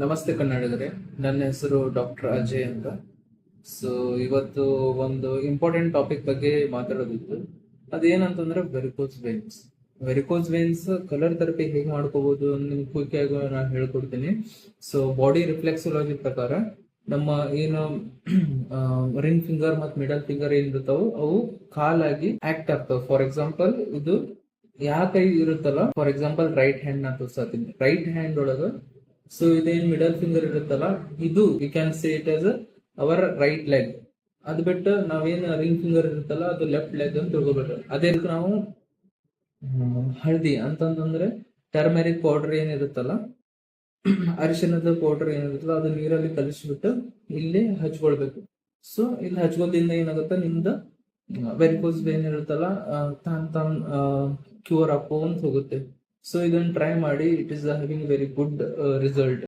ನಮಸ್ತೆ ಕನ್ನಡಿಗರೇ, ನನ್ನ ಹೆಸರು ಡಾಕ್ಟರ್ ಅಜಯ್ ಅಂತ. ಸೊ ಇವತ್ತು ಒಂದು ಇಂಪಾರ್ಟೆಂಟ್ ಟಾಪಿಕ್ ಬಗ್ಗೆ ಮಾತಾಡೋದಿತ್ತು. ಅದೇನಂತಂದ್ರೆ varicose veins. Varicose veins colour therapy ಹೇಗೆ ಮಾಡ್ಕೋಬಹುದು ನಿಮ್ಗೆ ಕ್ವಿಕ್ ಆಗಿ ನಾನು ಹೇಳ್ಕೊಡ್ತೀನಿ. ಸೊ ಬಾಡಿ ರಿಫ್ಲೆಕ್ಸಾಲಜಿ ಪ್ರಕಾರ ನಮ್ಮ ಏನು ರಿಂಗ್ ಫಿಂಗರ್ ಮತ್ತು ಮಿಡಲ್ ಫಿಂಗರ್ ಏನಿರ್ತಾವ ಅವು ಕಾಲಾಗಿ ಆಕ್ಟ್ ಆಗ್ತಾವ. ಫಾರ್ ಎಕ್ಸಾಂಪಲ್, ಇದು ಯಾವ ಕೈ ಇರುತ್ತಲ್ಲ, ಫಾರ್ ಎಕ್ಸಾಂಪಲ್ ರೈಟ್ ಹ್ಯಾಂಡ್ ನಾ ತೋರ್ಸಾತೀನಿ. ರೈಟ್ ಹ್ಯಾಂಡ್ ಒಳಗ ಸೊ ಇದೇನ್ ಮಿಡಲ್ ಫಿಂಗರ್ ಇರುತ್ತಲ್ಲ, ಇದು you can say it as our right leg. ಅದ್ ಬಿಟ್ಟು ನಾವೇನ್ ರಿಂಗ್ ಫಿಂಗರ್ ಇರುತ್ತಲ್ಲ ಅದು ಲೆಫ್ಟ್ ಲೆಗ್ ಅಂತ ತಿಳ್ಕೊಬೇಕು. ಅದೇ ರೀತಿ ನಾವು ಹಳದಿ ಅಂತಂದ್ರೆ ಟರ್ಮೆರಿಕ್ ಪೌಡರ್ ಏನಿರುತ್ತಲ್ಲ, ಅರಿಶಿಣದ ಪೌಡರ್ ಏನಿರುತ್ತಲ್ಲ ಅದು ನೀರಲ್ಲಿ ಕಲಿಸ್ಬಿಟ್ಟು ಇಲ್ಲಿ ಹಚ್ಕೊಳ್ಬೇಕು. ಸೊ ಇಲ್ಲಿ ಹಚ್ಕೋದ್ರಿಂದ ಏನಾಗುತ್ತೆ, ನಿಮ್ದ ವೆರಿಕೋಸ್ ವೇನ್ ಇರುತ್ತಲ್ಲ ತಾನ್ ಕ್ಯೂರ್ ಆಗೋಂತ ಹೋಗುತ್ತೆ. ಸೊ ಇದನ್ನ ಟ್ರೈ ಮಾಡಿ, it is having very good result.